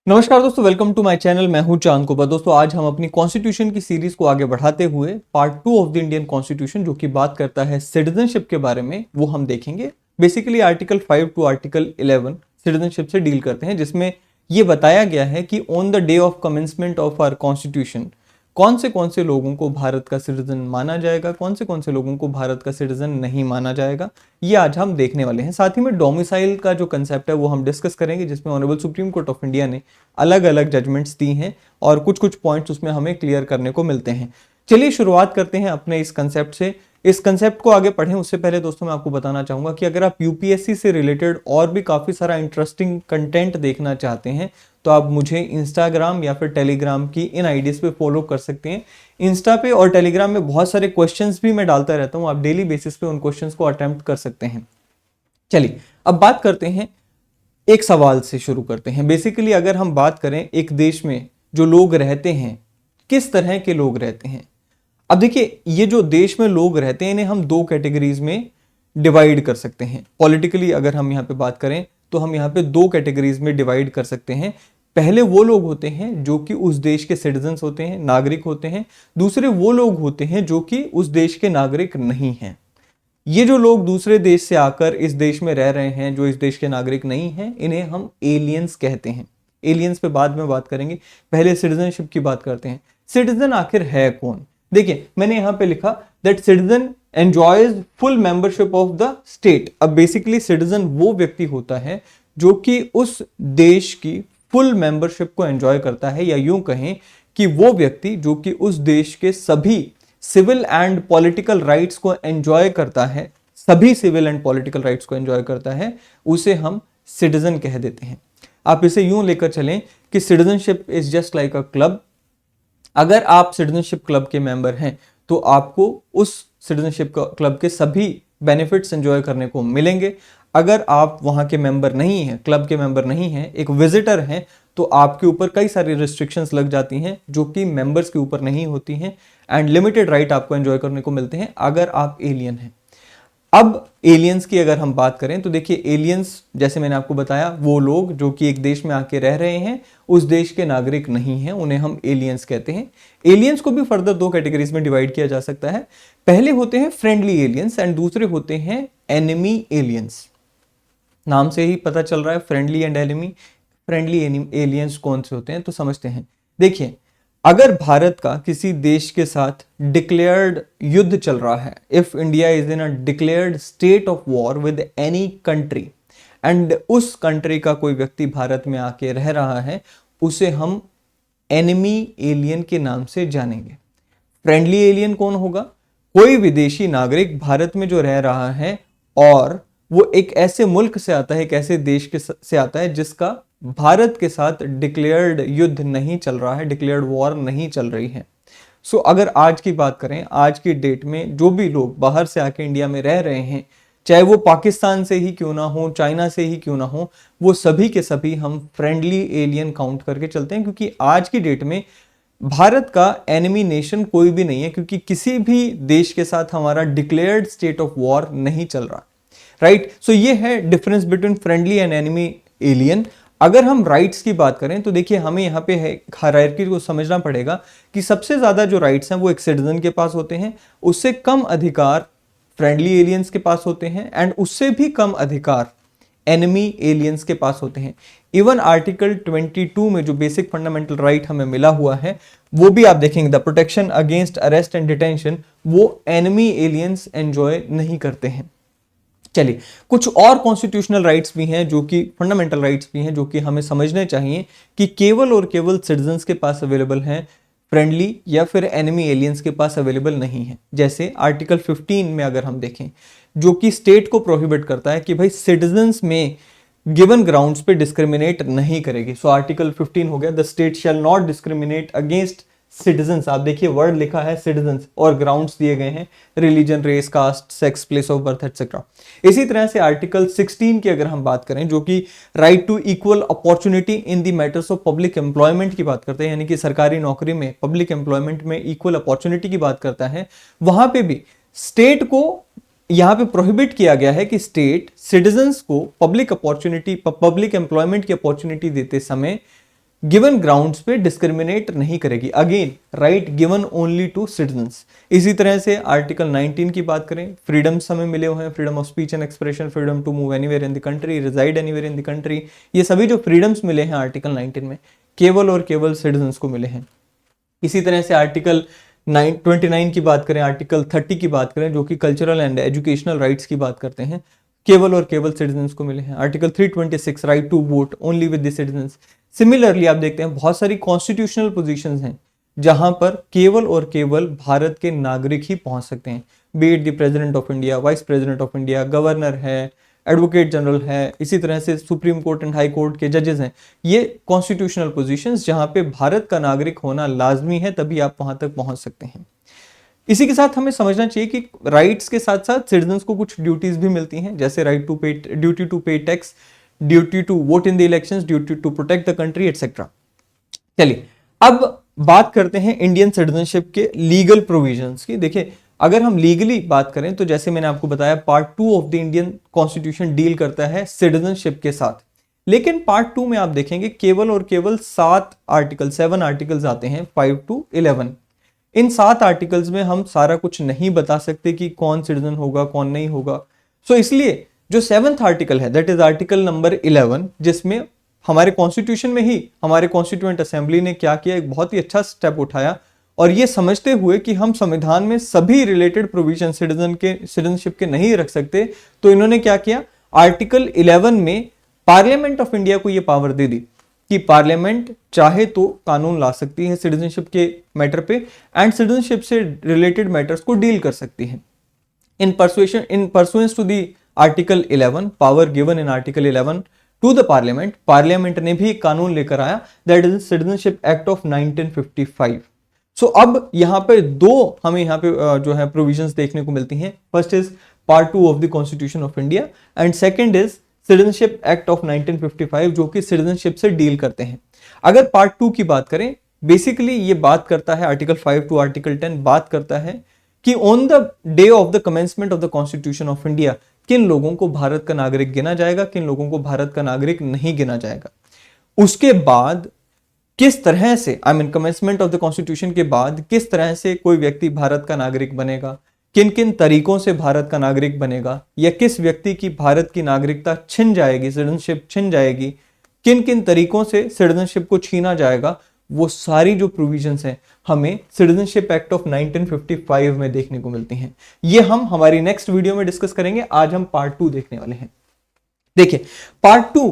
नमस्कार दोस्तों, welcome to my channel. मैं हूं चांद कुबा। दोस्तों, आज हम अपनी कॉन्स्टिट्यूशन की सीरीज को आगे बढ़ाते हुए part 2 of the Indian constitution, जो कि बात करता है सिटीजनशिप के बारे में, वो हम देखेंगे। Basically article 5 to article 11 citizenship से डील करते हैं, जिसमें ये बताया गया है कि on the day of commencement of our constitution कौन से लोगों को भारत का सिटीजन माना जाएगा, कौन से लोगों को भारत का सिटीजन नहीं माना जाएगा, ये आज हम देखने वाले हैं। साथ ही में डोमिसाइल का जो कंसेप्ट है वो हम डिस्कस करेंगे, जिसमें honourable supreme court of India ने अलग अलग जजमेंट्स दी हैं और कुछ कुछ पॉइंट्स उसमें हमें क्लियर करने को मिलते हैं। चलिए शुरुआत करते हैं अपने इस कंसेप्ट से। इस कंसेप्ट को आगे पढ़ें उससे पहले दोस्तों मैं आपको बताना चाहूंगा कि अगर आप यूपीएससी से रिलेटेड और भी काफी सारा इंटरेस्टिंग कंटेंट देखना चाहते हैं तो आप मुझे इंस्टाग्राम या फिर टेलीग्राम की इन आईडीज पे फॉलो कर सकते हैं। इंस्टा पे और टेलीग्राम में बहुत सारे क्वेश्चंस भी मैं डालता रहता हूं, आप डेली बेसिस पे उन क्वेश्चंस को अटेम्प्ट कर सकते हैं। चलिए अब बात करते हैं, एक सवाल से शुरू करते हैं। बेसिकली अगर हम बात करें एक देश में जो लोग रहते हैं, किस तरह के लोग रहते हैं। अब देखिए, ये जो देश में लोग रहते हैं इन्हें हम दो कैटेगरीज में डिवाइड कर सकते हैं। पॉलिटिकली अगर हम यहाँ पे बात करें तो हम यहाँ पे दो कैटेगरीज में डिवाइड कर सकते हैं। पहले वो लोग होते हैं जो कि उस देश के सिटीजन्स होते हैं, नागरिक होते हैं। दूसरे वो लोग होते हैं जो कि उस देश के नागरिक नहीं हैं। ये जो लोग दूसरे देश से आकर इस देश में रह रहे हैं, जो इस देश के नागरिक नहीं हैं, इन्हें हम एलियंस कहते हैं। एलियंस पे बाद में बात करेंगे, पहले सिटीजनशिप की बात करते हैं। सिटीजन आखिर है कौन? देखिए, मैंने यहां पे लिखा that citizen enjoys full membership of the state. अब बेसिकली सिटीजन वो व्यक्ति होता है जो कि उस देश की फुल मेंबरशिप को एंजॉय करता है, या यूं कहें कि वो व्यक्ति जो कि उस देश के सभी सिविल एंड पॉलिटिकल राइट्स को एंजॉय करता है, सभी सिविल एंड पॉलिटिकल राइट्स को एंजॉय करता है, उसे हम सिटीजन कह देते हैं। आप इसे यूं लेकर चलें कि citizenship is just like a club. अगर आप सिटीजनशिप क्लब के मेंबर हैं तो आपको उस सिटीजनशिप क्लब के सभी बेनिफिट्स एंजॉय करने को मिलेंगे। अगर आप वहां के मेंबर नहीं हैं, क्लब के मेंबर नहीं हैं, एक विजिटर हैं, तो आपके ऊपर कई सारी रिस्ट्रिक्शंस लग जाती हैं जो कि मेंबर्स के ऊपर नहीं होती हैं, एंड लिमिटेड राइट आपको एंजॉय करने को मिलते हैं अगर आप एलियन हैं। अब एलियंस की अगर हम बात करें तो देखिए, एलियंस जैसे मैंने आपको बताया वो लोग जो कि एक देश में आके रह रहे हैं, उस देश के नागरिक नहीं हैं, उन्हें हम एलियंस कहते हैं। एलियंस को भी फर्दर दो कैटेगरीज में डिवाइड किया जा सकता है। पहले होते हैं फ्रेंडली एलियंस एंड दूसरे होते हैं एनिमी एलियंस। नाम से ही पता चल रहा है friendly and enemy. Friendly aliens कौन से होते हैं तो समझते हैं। देखिए, अगर भारत का किसी देश के साथ डिक्लेयर्ड युद्ध चल रहा है, if India is in a declared state of war with any country, and उस कंट्री का कोई व्यक्ति भारत में आके रह रहा है, उसे हम एनिमी एलियन के नाम से जानेंगे। फ्रेंडली एलियन कौन होगा? कोई विदेशी नागरिक भारत में जो रह रहा है और वो एक ऐसे मुल्क से आता है, एक ऐसे देश के से आता है जिसका भारत के साथ डिक्लेयर्ड युद्ध नहीं चल रहा है, डिक्लेयर्ड वॉर नहीं चल रही है। सो अगर आज की बात करें, आज की डेट में जो भी लोग बाहर से आके इंडिया में रह रहे हैं, चाहे वो पाकिस्तान से ही क्यों ना हो, चाइना से ही क्यों ना हो, वो सभी के सभी हम फ्रेंडली एलियन काउंट करके चलते हैं, क्योंकि आज की डेट में भारत का एनिमी नेशन कोई भी नहीं है, क्योंकि किसी भी देश के साथ हमारा डिक्लेयर्ड स्टेट ऑफ वॉर नहीं चल रहा। राइट, सो ये है difference between friendly and enemy alien. अगर हम राइट्स की बात करें तो देखिए, हमें यहाँ पे है हायरार्की को समझना पड़ेगा कि सबसे ज्यादा जो राइट्स हैं वो एक सिटीजन के पास होते हैं, उससे कम अधिकार फ्रेंडली एलियंस के पास होते हैं, एंड उससे भी कम अधिकार एनिमी एलियंस के पास होते हैं। इवन आर्टिकल 22 में जो बेसिक फंडामेंटल राइट हमें मिला हुआ है, वो भी आप देखेंगे, the protection against arrest and detention, वो एनिमी एलियंस एंजॉय नहीं करते हैं। चलिए, कुछ और कॉन्स्टिट्यूशनल राइट्स भी हैं जो कि फंडामेंटल राइट्स भी हैं जो कि हमें समझने चाहिए कि केवल और केवल सिटीजन्स के पास अवेलेबल हैं, फ्रेंडली या फिर एनिमी एलियंस के पास अवेलेबल नहीं है। जैसे आर्टिकल 15 में अगर हम देखें, जो कि स्टेट को प्रोहिबिट करता है कि भाई सिटीजन्स में गिवन ग्राउंड्स पे डिस्क्रिमिनेट नहीं करेगी। सो आर्टिकल 15 हो गया, the state shall not discriminate against citizens. आप देखिए, वर्ड लिखा है सिटीजन्स और ग्राउंड्स दिए गए हैं religion, race, caste, sex, place of birth etcetera. इसी तरह से आर्टिकल 16 की अगर हम बात करें, जो कि right to equal opportunity in the matters of public employment की बात करते हैं, यानी कि सरकारी नौकरी में, पब्लिक एम्प्लॉयमेंट में इक्वल अपॉर्चुनिटी की बात करता है, वहां पे भी स्टेट को यहां पे प्रोहिबिट किया गया है कि स्टेट सिटीजन्स को पब्लिक अपॉर्चुनिटी, पब्लिक एम्प्लॉयमेंट की अपॉर्चुनिटी देते समय गिवन ग्राउंड्स पे डिस्क्रिमिनेट नहीं करेगी। Again right given only to citizens. इसी तरह से आर्टिकल 19 की बात करें, फ्रीडम्स हमें मिले हुए हैं, freedom of speech and expression, freedom to move anywhere in the country, reside anywhere in the country, ये सभी जो फ्रीडम्स मिले हैं आर्टिकल 19 में केवल और केवल सिटीजन्स को मिले हैं। इसी तरह से आर्टिकल 29 की बात करें, आर्टिकल 30 की बात करें जो कि कल्चरल एंड एजुकेशनल राइट्स की बात करते हैं, केवल और केवल सिटीजन्स को मिले हैं। Article 326 right to vote only with the citizens. Similarly आप देखते हैं बहुत सारी कॉन्स्टिट्यूशनल पोजीशंस हैं जहां पर केवल और केवल भारत के नागरिक ही पहुंच सकते हैं, B it the president of India, vice president of India, governor है, एडवोकेट जनरल है, इसी तरह से supreme court and high court के जजेस हैं। ये कॉन्स्टिट्यूशनल पोजीशंस जहां पे भारत का नागरिक होना लाजमी है, तभी आप वहां तक पहुंच सकते हैं। इसी के साथ हमें समझना चाहिए कि राइट्स के साथ साथ सिटीजन्स को कुछ ड्यूटीज भी मिलती हैं, जैसे right to pay, duty to pay tax, duty to vote in the elections, duty to protect the country etcetera. चलिए अब बात करते हैं इंडियन सिटीजनशिप के लीगल प्रोविजंस की। देखिए अगर हम लीगली बात करें तो जैसे मैंने आपको बताया part 2 of the Indian constitution deal करता है सिटीजनशिप के साथ, लेकिन पार्ट 2 में आप देखेंगे केवल और केवल 7 आर्टिकल्स आते हैं 5 to 11। इन 7 आर्टिकल्स में हम सारा कुछ नहीं बता सकते कि कौन सिटीजन होगा कौन नहीं होगा। सो इसलिए जो 7th आर्टिकल है दैट इज आर्टिकल नंबर 11, जिसमें हमारे कॉन्स्टिट्यूशन में ही हमारे कॉन्स्टिट्यूएंट असेंबली ने क्या किया, एक बहुत ही अच्छा स्टेप उठाया और ये समझते हुए कि हम संविधान में सभी रिलेटेड प्रोविजन सिटीजनशिप के नहीं रख सकते, तो इन्होंने क्या किया, आर्टिकल 11 में पार्लियामेंट ऑफ इंडिया को यह पावर दे दी कि पार्लियामेंट चाहे तो कानून ला सकती है सिटीजनशिप के मैटर पे एंड सिटीजनशिप से रिलेटेड मैटर्स को डील कर सकती है। In pursuance to the article 11, power given in article 11 to the parliament, parliament ने भी एक कानून लेकर आया that is citizenship act of 1955। So अब यहां पे हमें यहां पे जो है प्रोविजंस देखने को मिलती हैं। First is part 2 of the constitution of India and second is citizenship act of 1955 जो कि सिटीजनशिप से डील करते हैं। अगर पार्ट 2 की बात करें, बेसिकली ये बात करता है आर्टिकल 5 टू आर्टिकल 10 बात करता है कि on the day of the commencement of the constitution of India किन लोगों को भारत का नागरिक गिना जाएगा, किन लोगों को भारत का नागरिक नहीं गिना जाएगा। उसके बाद किस तरह से कमेंसमेंट ऑफ द कॉन्स्टिट्यूशन के बाद किस तरह से कोई व्यक्ति भारत का नागरिक बनेगा, किन किन तरीकों से भारत का नागरिक बनेगा, या किस व्यक्ति की भारत की नागरिकता छिन जाएगी, सिटीजनशिप छिन जाएगी, किन किन तरीकों से सिटीजनशिप को छीना जाएगा, वो सारी जो प्रोविजंस हैं हमें सिटीजनशिप एक्ट ऑफ 1955 में देखने को मिलती हैं। ये हम हमारी नेक्स्ट वीडियो में डिस्कस करेंगे। आज हम पार्ट 2 देखने वाले हैं। देखिए पार्ट 2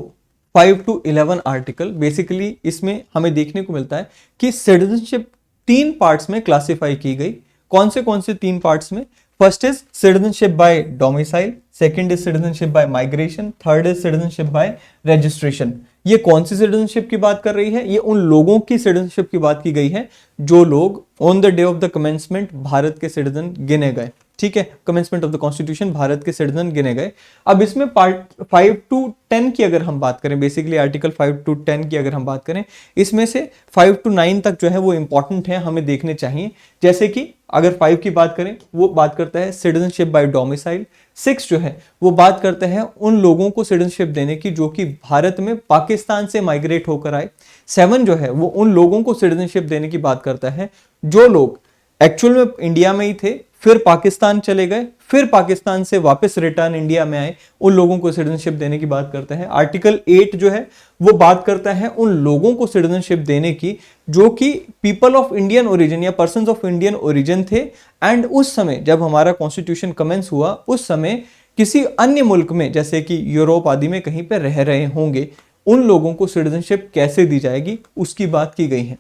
5 to 11 आर्टिकल बेसिकली इसमें हमें देखने को मिलता है कि सिटीजनशिप 3 पार्ट्स में क्लासिफाई की गई। कौन से 3 पार्ट्स में? First is citizenship by domicile, second is citizenship by migration, third is citizenship by registration. ये कौन सी सिटीजनशिप की बात कर रही है? ये उन लोगों की सिटीजनशिप की बात की गई है जो लोग on the day of the commencement Bharat के सिटीजन गिने गए। ठीक है, commencement of the constitution Bharat के सिटीजन गिने गए। अब इसमें पार्ट 5 to 10 की अगर हम बात करें, बेसिकली आर्टिकल 5 to 10 की अगर हम बात करें, इसमें से 5 to 9 तक जो है वो इंपॉर्टेंट है, हमें देखने चाहिए। जैसे कि अगर 5 की बात करें, वो बात करता है सिटीजनशिप बाय डोमिसाइल। 6 जो है वो बात करते हैं उन लोगों को सिटीजनशिप देने की जो कि भारत में पाकिस्तान से माइग्रेट होकर आए। 7 जो है वो उन लोगों को सिटीजनशिप देने की बात करता है जो लोग एक्चुअल में इंडिया में ही थे, फिर पाकिस्तान चले गए, फिर पाकिस्तान से वापस रिटर्न इंडिया में आए, उन लोगों को सिटीजनशिप देने की बात करता है। आर्टिकल 8 जो है वो बात करता है उन लोगों को सिटीजनशिप देने की जो कि पीपल ऑफ इंडियन ओरिजिन या पर्सन्स ऑफ इंडियन ओरिजिन थे एंड उस समय जब हमारा कॉन्स्टिट्यूशन कमेंस हुआ उस समय किसी अन्य मुल्क में जैसे कि यूरोप आदि में कहीं पर रह रहे होंगे, उन लोगों को सिटीजनशिप कैसे दी जाएगी उसकी बात की गई है।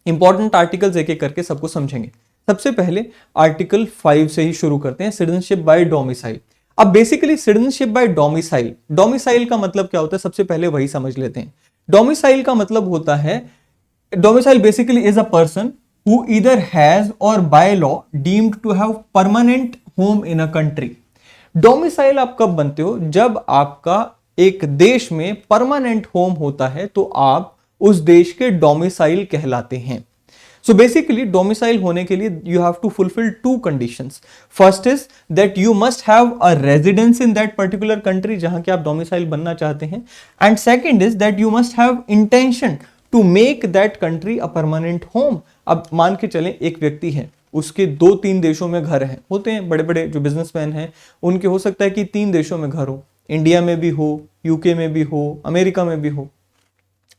इंपॉर्टेंट आर्टिकल्स एक एक करके सबको समझेंगे। सबसे पहले आर्टिकल 5 से ही शुरू करते हैं, सिटीजनशिप बाय डोमिसाइल। अब basically citizenship by domicile, domicile का मतलब क्या होता है सबसे पहले वही समझ लेते हैं। डोमिसाइल का मतलब होता है, domicile basically is a person who either has or by law deemed to have permanent home in a country. Domicile आप कब बनते हो? जब आपका एक देश में परमानेंट होम होता है तो आप उस देश के डोमिसाइल कहलाते हैं। So basically domicile होने के लिए you have to fulfill 2 conditions. First is that you must have a residence in that particular country जहां के आप domicile बनना चाहते हैं, and second is that you must have intention to make that country a permanent home. अब मान के चलें एक व्यक्ति है, उसके 2-3 देशों में घर हैं, होते हैं बड़े बड़े जो बिजनेसमैन हैं उनके हो सकता है कि 3 देशों में घर हो, इंडिया में भी हो, यूके में भी हो, अमेरिका में भी हो।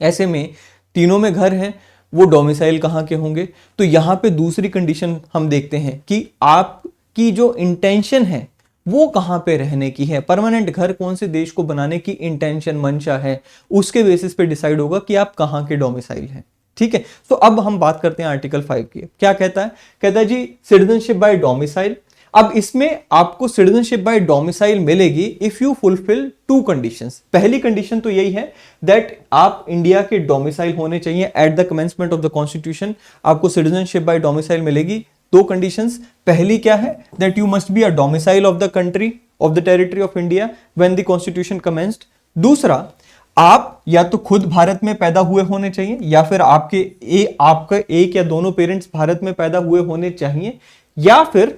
ऐसे में तीनों में घर हैं, वो डोमिसाइल कहाँ के होंगे? तो यहाँ पे दूसरी कंडीशन हम देखते हैं कि आपकी जो इंटेंशन है वो कहाँ पे रहने की है, परमानेंट घर कौन से देश को बनाने की इंटेंशन मंशा है, उसके बेसिस पे डिसाइड होगा कि आप कहाँ के डोमिसाइल हैं। ठीक है, तो अब हम बात करते हैं आर्टिकल 5 की। क्या कहता है? कहता है जी सिटीजनशिप बाय डोमिसाइल। अब इसमें आपको सिटीजनशिप बाय डोमिसाइल मिलेगी इफ यू फुलफिल 2 कंडीशंस। पहली कंडीशन तो यही है दैट आप इंडिया के डोमिसाइल होने चाहिए at the commencement of the constitution, आपको सिटीजनशिप बाय डोमिसाइल मिलेगी। 2 कंडीशंस, पहली क्या है? That you must be a domicile of the country of the territory of India when the constitution commenced. दूसरा, आप या तो खुद भारत में पैदा हुए होने चाहिए या फिर आपका एक या दोनों पेरेंट्स भारत में पैदा हुए होने चाहिए, या फिर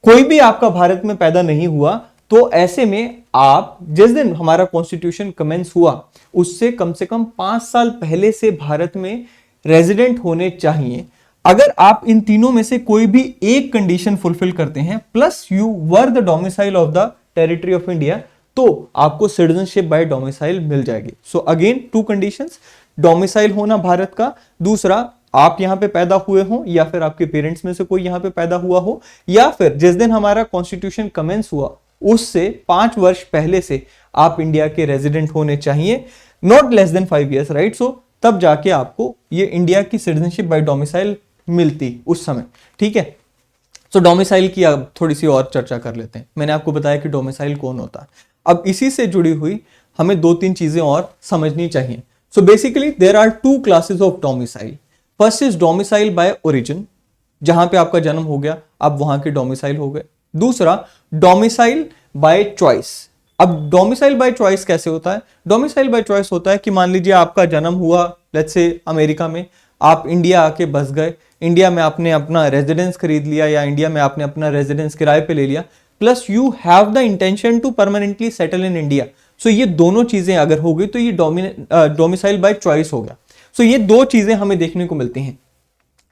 कोई भी आपका भारत में पैदा नहीं हुआ तो ऐसे में आप जिस दिन हमारा कॉन्स्टिट्यूशन कमेंस हुआ उससे कम से कम 5 साल पहले से भारत में रेजिडेंट होने चाहिए। अगर आप इन तीनों में से कोई भी एक कंडीशन फुलफिल करते हैं plus you were the domicile of the territory of India, तो आपको सिटीजनशिप बाय डोमिसाइल मिल जाएगी। सो अगेन 2 कंडीशंस, डोमिसाइल होना भारत का, दूसरा आप यहां पे पैदा हुए हो या फिर आपके पेरेंट्स में से कोई यहां पे पैदा हुआ हो, या फिर जिस दिन हमारा कॉन्स्टिट्यूशन कमेंस हुआ उससे 5 वर्ष पहले से आप इंडिया के रेजिडेंट होने चाहिए, not less than 5 years, right. So तब जाके आपको ये इंडिया की सिटीजनशिप बाय डोमिसाइल मिलती उस समय। ठीक है, सो डोमिसाइल की अब थोड़ी सी और चर्चा कर लेते हैं। मैंने आपको बताया कि डोमिसाइल कौन होता है, अब इसी से जुड़ी हुई हमें 2-3 चीजें और समझनी चाहिए। So basically there are 2 classes of domicile. First is domicile by origin, जहां पे आपका जन्म हो गया आप वहां के डोमिसाइल हो गए। दूसरा डोमिसाइल बाय चॉइस। अब डोमिसाइल बाय चॉइस कैसे होता है? डोमिसाइल बाय चॉइस होता है कि मान लीजिए आपका जन्म हुआ लेट्स से अमेरिका में, आप इंडिया आके बस गए, इंडिया में आपने अपना रेजिडेंस खरीद लिया या इंडिया में आपने अपना रेजिडेंस किराए पे ले लिया, plus you have the intention to permanently settle in India. So ये दोनों चीजें अगर हो गई तो ये डोमिसाइल बाय चॉइस हो गया। सो ये 2 चीजें हमें देखने को मिलती हैं।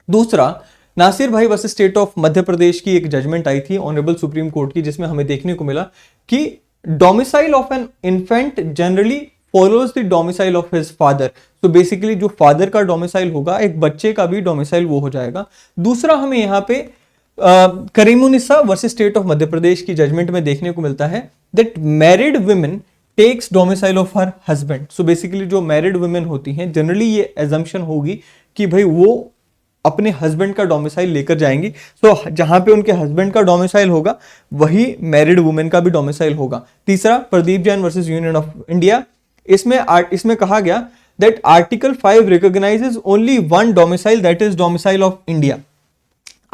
दूसरा, नासिर भाई versus state of Madhya Pradesh की एक जजमेंट आई थी ऑनरेबल सुप्रीम कोर्ट की, जिसमें हमें देखने को मिला कि domicile of an infant generally follows the domicile of his father. तो बेसिकली जो फादर का डोमिसाइल होगा एक बच्चे का भी डोमिसाइल वो हो जाएगा। दूसरा, हमें यहाँ पे Karimunnisa versus state of Madhya Pradesh की जजमेंट में देखने को मिलता है that married women takes domicile of her husband. So basically जो मैरिड वुमेन होती हैं जनरली ये एजम्पशन होगी कि भाई वो अपने हस्बैंड का डोमिसाइल लेकर जाएंगी। तो जहां पे उनके हस्बैंड का डोमिसाइल होगा वही मैरिड वुमेन का भी डोमिसाइल होगा। तीसरा, Pradeep Jain versus union of India, इसमें कहा गया that article 5 recognises only one domicile that is domicile of India.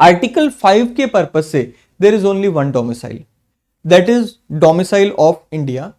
Article 5 के पर्पज से there is only one domicile that is domicile of India.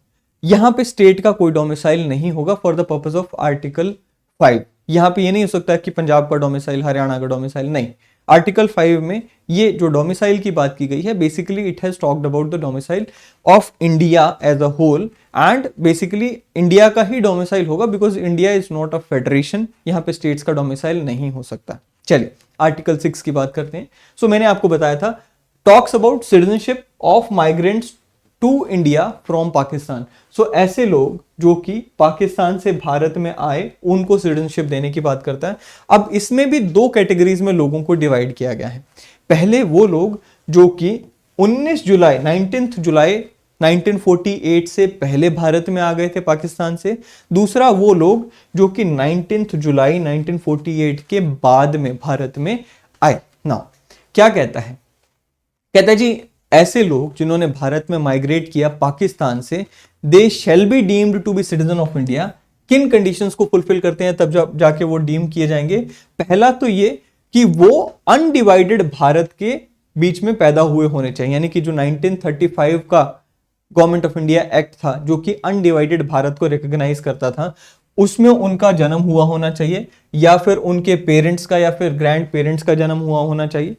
यहां पे स्टेट का कोई डोमिसाइल नहीं होगा for the purpose of article 5। यहां पे ये नहीं हो सकता कि पंजाब का डोमिसाइल, हरियाणा का डोमिसाइल, नहीं। आर्टिकल 5 में ये जो डोमिसाइल की बात की गई है basically it has talked about the domicile of India as a whole, and basically India का ही डोमिसाइल होगा because India is not a federation, यहां पे स्टेट्स का डोमिसाइल नहीं हो सकता। चलिए आर्टिकल 6 की बात करते हैं। सो मैंने आपको बताया था talks about citizenship of migrants to India from Pakistan. So ऐसे लोग जो कि पाकिस्तान से भारत में आए उनको सिटीजनशिप देने की बात करता है। अब इसमें भी 2 कैटेगरीज में लोगों को डिवाइड किया गया है। पहले वो लोग जो कि 19 जुलाई 1948 से पहले भारत में आ गए थे पाकिस्तान से। दूसरा वो लोग जो कि 19 जुलाई 1948 के बाद में भारत में आए। नाउ क्या कहता है? कहता है जी ऐसे लोग जिन्होंने भारत में माइग्रेट किया पाकिस्तान से, they shall be deemed to be citizen of India. किन कंडीशंस को फुलफिल करते हैं तब जाके वो डीम किए जाएंगे? पहला तो ये कि वो अनडिवाइडेड भारत के बीच में पैदा हुए होने चाहिए, यानी कि जो 1935 का गवर्नमेंट ऑफ इंडिया एक्ट था जो कि अनडिवाइडेड भारत को रिकॉग्नाइज करता था, उसमें उनका जन्म हुआ होना चाहिए, या फिर उनके पेरेंट्स का या फिर ग्रैंड पेरेंट्स का जन्म हुआ होना चाहिए।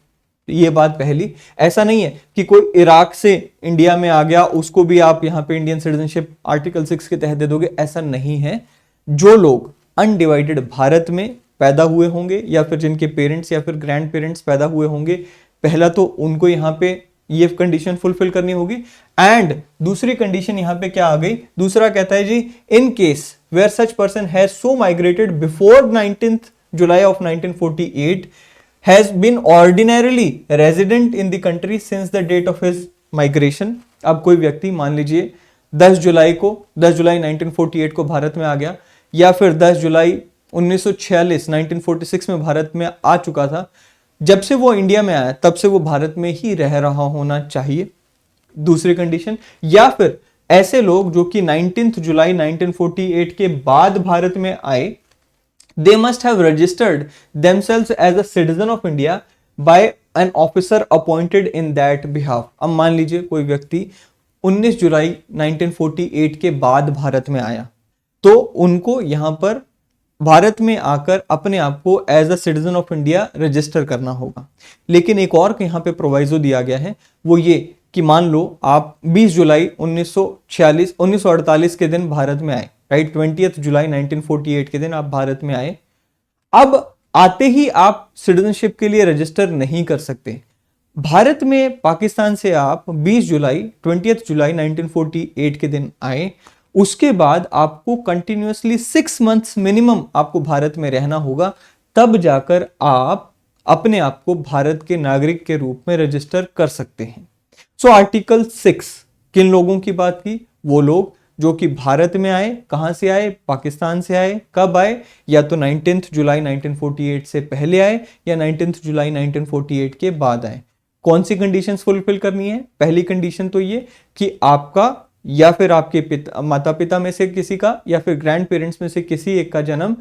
ये बात पहली। ऐसा नहीं है कि कोई इराक से इंडिया में आ गया उसको भी आप यहां पे इंडियन सिटीजनशिप आर्टिकल 6 के तहत दे दोगे, ऐसा नहीं है। जो लोग अनडिवाइडेड भारत में पैदा हुए होंगे या फिर जिनके पेरेंट्स या फिर ग्रैंड पेरेंट्स पैदा हुए होंगे, पहला तो उनको यहाँ पे ये कंडीशन फुलफिल करनी होगी। एंड दूसरी कंडीशन यहाँ पे क्या आ गई, दूसरा कहता है जी in case where such person has so migrated before 19th July of 1948 has been ordinarily resident in the country since the date of his migration. अब कोई व्यक्ति मान लीजिए 10 जुलाई 1948 को भारत में आ गया, या फिर 10 जुलाई 1946 1946 में भारत में आ चुका था, जब से वो इंडिया में आया तब से वो भारत में ही रह रहा होना चाहिए, दूसरी कंडीशन। या फिर ऐसे लोग जो कि 19 जुलाई 1948 के बाद भारत में आए, they must have registered themselves as a citizen of India by an officer appointed in that behalf. अब मान लीजिए कोई व्यक्ति 19 जुलाई 1948 के बाद भारत में आया, तो उनको यहां पर भारत में आकर अपने आप को as a citizen of India register करना होगा। लेकिन एक और यहाँ पे प्रोवाइजो दिया गया है, वो ये कि मान लो आप 20 जुलाई 1948 के दिन भारत में आए, राइट, 20 जुलाई 1948 के दिन आप भारत में आए। अब आते ही आप सिटीजनशिप के लिए रजिस्टर नहीं कर सकते। भारत में पाकिस्तान से आप 20 जुलाई 1948 के दिन आए, उसके बाद आपको कंटिन्यूअसली 6 मंथ्स मिनिमम आपको भारत में रहना होगा, तब जाकर आप अपने आप को भारत के नागरिक के रूप में रजिस्टर कर सकते हैं। सो आर्टिकल 6 किन लोगों की बात की, वो लोग जो कि भारत में आए, कहां से आए, पाकिस्तान से आए, कब आए, या तो 19 जुलाई 1948 से पहले आए या 19 जुलाई 1948 के बाद आए। कौन सी कंडीशंस फुलफिल करनी है, पहली कंडीशन तो ये कि आपका या फिर आपके माता पिता में से किसी का या फिर ग्रैंड पेरेंट्स में से किसी एक का जन्म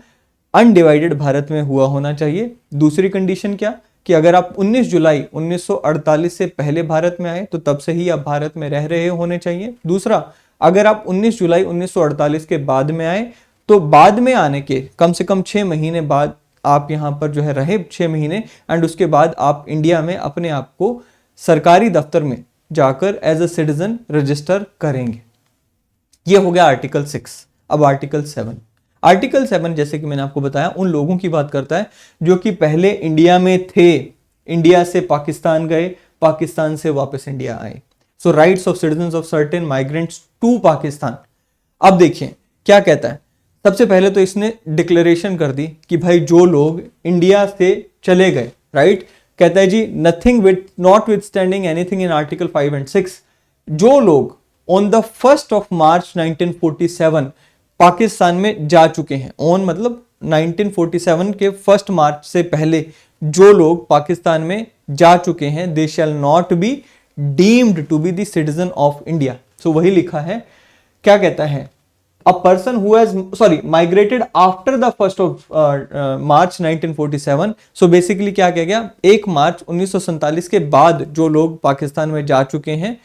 अनडिवाइडेड भारत में हुआ होना चाहिए। दूसरी कंडीशन क्या, कि अगर आप 19 जुलाई 1948 से पहले भारत में आए तो तब से ही आप भारत में रह रहे होने चाहिए। दूसरा, अगर आप 19 जुलाई 1948 के बाद में आए तो बाद में आने के कम से कम 6 महीने बाद आप यहाँ पर जो है रहे 6 महीने, एंड उसके बाद आप इंडिया में अपने आप को सरकारी दफ्तर में जाकर एज अ सिटीजन रजिस्टर करेंगे। ये हो गया आर्टिकल 6। अब आर्टिकल 7, आर्टिकल 7 जैसे कि मैंने आपको बताया उन लोगों की बात करता है जो कि पहले इंडिया में थे, इंडिया से पाकिस्तान गए, पाकिस्तान से वापस इंडिया आए। So rights of citizens of certain migrants to Pakistan. अब देखिए क्या कहता है, सबसे पहले तो इसने डिक्लेरेशन कर दी कि भाई जो लोग इंडिया से चले गए, राइट, कहता है जी nothing with notwithstanding anything in article 5 and 6, जो लोग on the 1st of March 1947 Pakistan में जा चुके हैं, ऑन मतलब 1947 के 1 मार्च से पहले जो लोग पाकिस्तान में जा चुके हैं, they shall not be deemed to be the citizen of India. So वही लिखा है, क्या कहता है, a person who has migrated after the 1st of March 1947। so basically क्या कह गया, 1 मार्च 1947 के बाद जो लोग पाकिस्तान में जा चुके हैं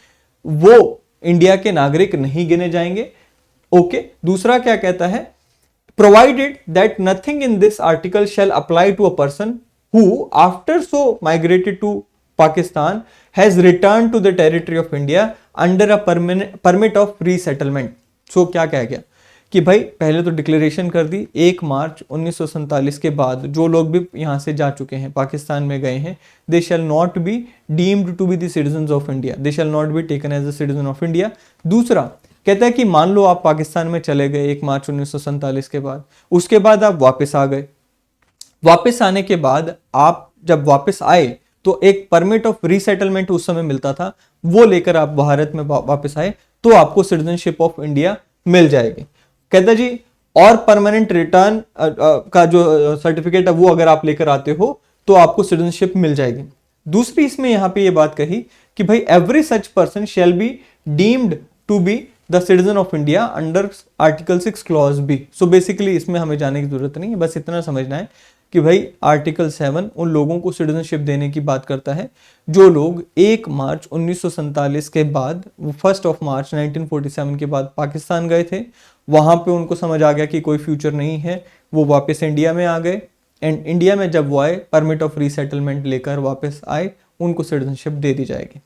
वो इंडिया के नागरिक नहीं गिने जाएंगे। ओके, दूसरा क्या कहता है, provided that nothing in this article shall apply to a person who after so migrated to Pakistan has returned to the territory of India under a permit of resettlement। सो क्या कह गया कि भाई पहले तो डिक्लेरेशन कर दी 1 मार्च 1947 के बाद जो लोग भी यहां से जा चुके हैं, पाकिस्तान में गए हैं, they shall not be deemed to be the citizens of India, they shall not be taken as a citizen of India. दूसरा कहता है कि मान लो आप पाकिस्तान में चले गए 1 मार्च 1947 के बाद, उसके बाद आप वापस आ गए, वापस आने के बाद आप जब वापस आए तो एक परमिट ऑफ रीसेटलमेंट उस समय मिलता था, वो लेकर आप भारत में वापस आए तो आपको सिटीजनशिप ऑफ इंडिया मिल जाएगी। कहता जी और परमानेंट रिटर्न का जो सर्टिफिकेट है वो अगर आप लेकर आते हो तो आपको सिटीजनशिप मिल जाएगी। दूसरी इसमें यहां पे ये बात कही कि भाई every such person shall be deemed to be the citizen of India under article 6 clause B. So basically इसमें हमें जाने की जरूरत नहीं है, बस इतना समझना है कि भाई आर्टिकल 7 उन लोगों को सिटीजनशिप देने की बात करता है जो लोग 1 मार्च 1947 के बाद 1 मार्च 1947 के बाद पाकिस्तान गए थे, वहां पे उनको समझ आ गया कि कोई फ्यूचर नहीं है, वो वापस इंडिया में आ गए, एंड इंडिया में जब वो आए परमिट ऑफ रीसेटलमेंट लेकर वापस आए, उनको सिटीजनशिप दे दी जाएगी।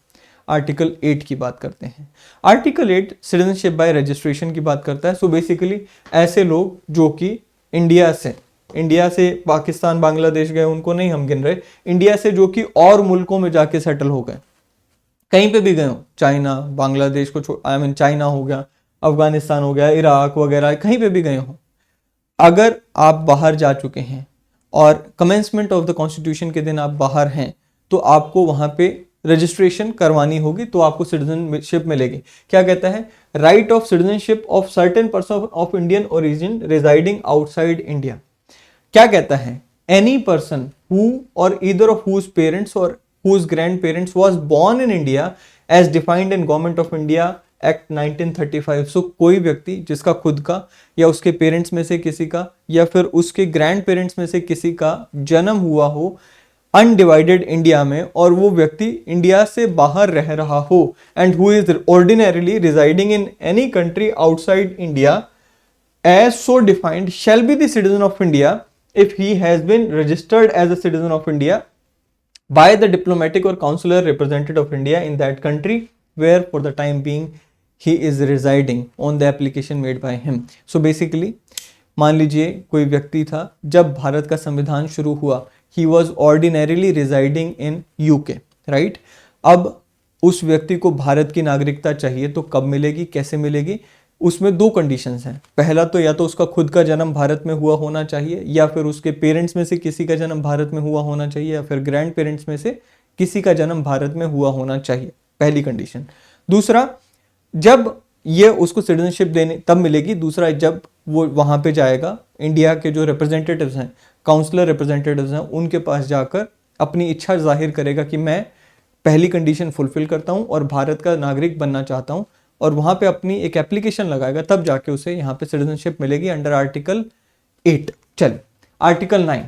आर्टिकल 8 की बात करते हैं। आर्टिकल 8 सिटीजनशिप बाय रजिस्ट्रेशन की बात करता है। सो बेसिकली ऐसे लोग जो कि इंडिया से पाकिस्तान बांग्लादेश गए उनको नहीं हम गिन रहे, इंडिया से जो कि और मुल्कों में जाके सेटल हो गए, कहीं पे भी गए हो, चाइना बांग्लादेश को आई मीन चाइना हो गया, अफगानिस्तान हो गया, इराक वगैरह, कहीं पे भी गए हो, अगर आप बाहर जा चुके हैं और कमेंसमेंट ऑफ द कॉन्स्टिट्यूशन के दिन आप बाहर हैं तो आपको वहां पे रजिस्ट्रेशन करवानी होगी, तो आपको सिटीजनशिप मिलेगी। क्या कहता है, right of citizenship of certain person of Indian origin residing outside India. क्या कहता है, any person who or either of whose parents or whose grandparents was born in India as defined in government of India act 1935। So कोई व्यक्ति जिसका खुद का या उसके पेरेंट्स में से किसी का या फिर उसके ग्रैंड पेरेंट्स में से किसी का जन्म हुआ हो अनडिवाइडेड इंडिया में और वो व्यक्ति इंडिया से बाहर रह रहा हो and who is ordinarily residing in any country outside India as so defined shall be the citizen of India if he has been registered as a citizen of India by the diplomatic or consular representative of India in that country where for the time being he is residing on the application made by him. So basically मान लीजिए कोई व्यक्ति था, जब भारत का संविधान शुरू हुआ he was ordinarily residing in UK, right? अब उस व्यक्ति को भारत की नागरिकता चाहिए तो कब मिलेगी, कैसे मिलेगी? उसमें दो कंडीशंस हैं। पहला तो या तो उसका खुद का जन्म भारत में हुआ होना चाहिए या फिर उसके पेरेंट्स में से किसी का जन्म भारत में हुआ होना चाहिए या फिर ग्रैंड पेरेंट्स में से किसी का जन्म भारत में हुआ होना चाहिए, पहली कंडीशन। दूसरा, जब ये उसको सिटीजनशिप देने तब मिलेगी। दूसरा, जब वो वहाँ पे जाएगा, इंडिया के जो रिप्रेजेंटेटिव्स हैं, काउंसलर रिप्रेजेंटेटिव्स हैं, उनके पास जाकर अपनी इच्छा जाहिर करेगा कि मैं पहली कंडीशन फुलफिल करता हूँ और भारत का नागरिक बनना चाहता हूँ, और वहां पे अपनी एक एप्लीकेशन लगाएगा, तब जाके उसे यहाँ पे सिटीजनशिप मिलेगी अंडर आर्टिकल 8। चल article 9,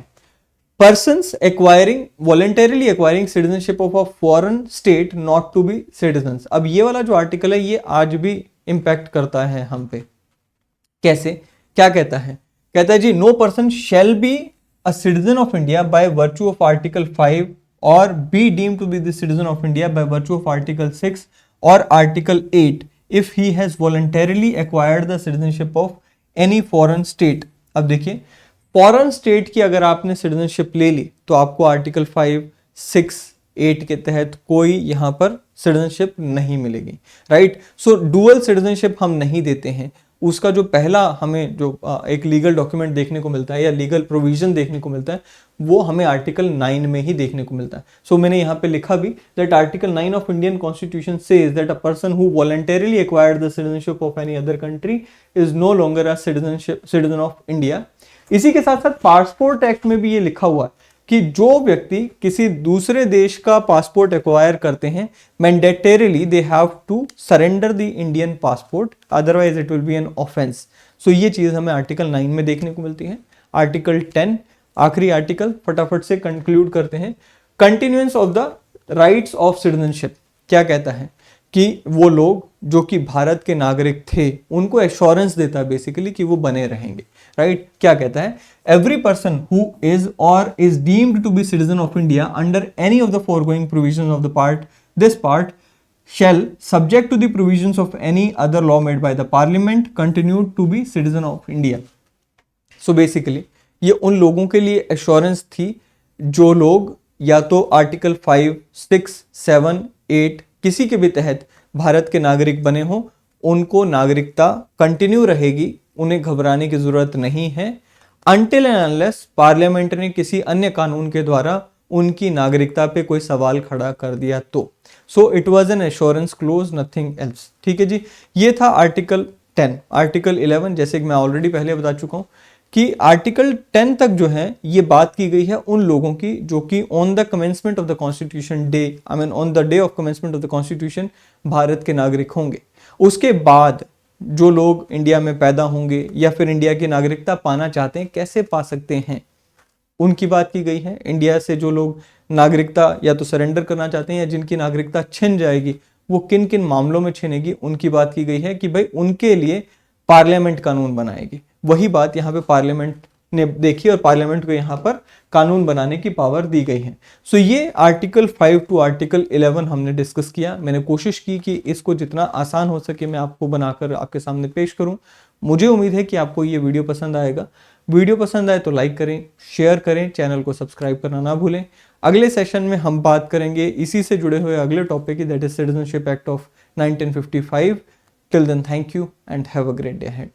persons acquiring voluntarily acquiring citizenship of a foreign state not to be citizens. अब ये वाला जो आर्टिकल है ये आज भी इंपैक्ट करता है हम पे। कैसे, क्या कहता है? कहता है जी, no person shall be a citizen of India by virtue of article 5 or be deemed to be the citizen of India by virtue of article 6 or article 8 if he has voluntarily acquired the citizenship of any foreign state। अब देखिए, foreign state की अगर आपने citizenship ले ली तो आपको article 5, 6, 8 के तहत कोई यहाँ पर सिटीजनशिप नहीं मिलेगी, राइट। सो डुअल सिटीजनशिप हम नहीं देते हैं। उसका जो पहला हमें जो एक लीगल डॉक्यूमेंट देखने को मिलता है या लीगल प्रोविजन देखने को मिलता है वो हमें आर्टिकल 9 में ही देखने को मिलता है। सो मैंने यहाँ पे लिखा भी that article 9 of Indian constitution says that a person who voluntarily acquired the citizenship of any other country is no longer a citizen of India. इसी के साथ साथ पासपोर्ट एक्ट में भी ये लिखा हुआ है कि जो व्यक्ति किसी दूसरे देश का पासपोर्ट एक्वायर करते हैं mandatorily they have to surrender the Indian passport, otherwise it will be an offence. So ये चीज हमें आर्टिकल 9 में देखने को मिलती है। आर्टिकल 10, आखिरी आर्टिकल, फटाफट से कंक्लूड करते हैं। Continuance of the rights of citizenship क्या कहता है कि वो लोग जो कि भारत के नागरिक थे उनको एश्योरेंस देता है बेसिकली कि वो बने रहेंगे, राइट। क्या कहता है? Every person who is or is deemed to be citizen of India under any of the foregoing provisions of the part this part shall subject to the provisions of any other law made by the parliament continue to be citizen of India। So basically ये उन लोगों के लिए assurance थी जो लोग या तो आर्टिकल 5, 6, 7, 8 किसी के भी तहत भारत के नागरिक बने हो, उनको नागरिकता कंटिन्यू रहेगी, उन्हें घबराने की जरूरत नहीं है अनटिल एंड अनलेस पार्लियामेंट ने किसी अन्य कानून के द्वारा उनकी नागरिकता पे कोई सवाल खड़ा कर दिया तो। So it was an assurance close, nothing else. ठीक है जी, ये था आर्टिकल 10। आर्टिकल 11 जैसे कि मैं ऑलरेडी पहले बता चुका हूं कि आर्टिकल 10 तक जो है ये बात की गई है उन लोगों की जो कि on the commencement of the constitution day, I mean on the day of commencement of the constitution Bharat के नागरिक होंगे। उसके बाद जो लोग इंडिया में पैदा होंगे या फिर इंडिया की नागरिकता पाना चाहते हैं कैसे पा सकते हैं उनकी बात की गई है। इंडिया से जो लोग नागरिकता या तो सरेंडर करना चाहते हैं या जिनकी नागरिकता छिन जाएगी वो किन किन मामलों में छिनेगी उनकी बात की गई है कि भाई उनके लिए पार्लियामेंट कानून बनाएगी। वही बात यहाँ पे पार्लियामेंट ने देखी और पार्लियामेंट को यहाँ पर कानून बनाने की पावर दी गई है। सो ये आर्टिकल 5 टू आर्टिकल 11 हमने डिस्कस किया। मैंने कोशिश की कि इसको जितना आसान हो सके मैं आपको बनाकर आपके सामने पेश करूं। मुझे उम्मीद है कि आपको ये वीडियो पसंद आएगा। वीडियो पसंद आए तो लाइक करें, शेयर करें, चैनल को सब्सक्राइब करना ना भूलें। अगले सेशन में हम बात करेंगे इसी से जुड़े हुए अगले टॉपिक की, that is citizenship act of 1955। Till then, thank you and have a great day ahead.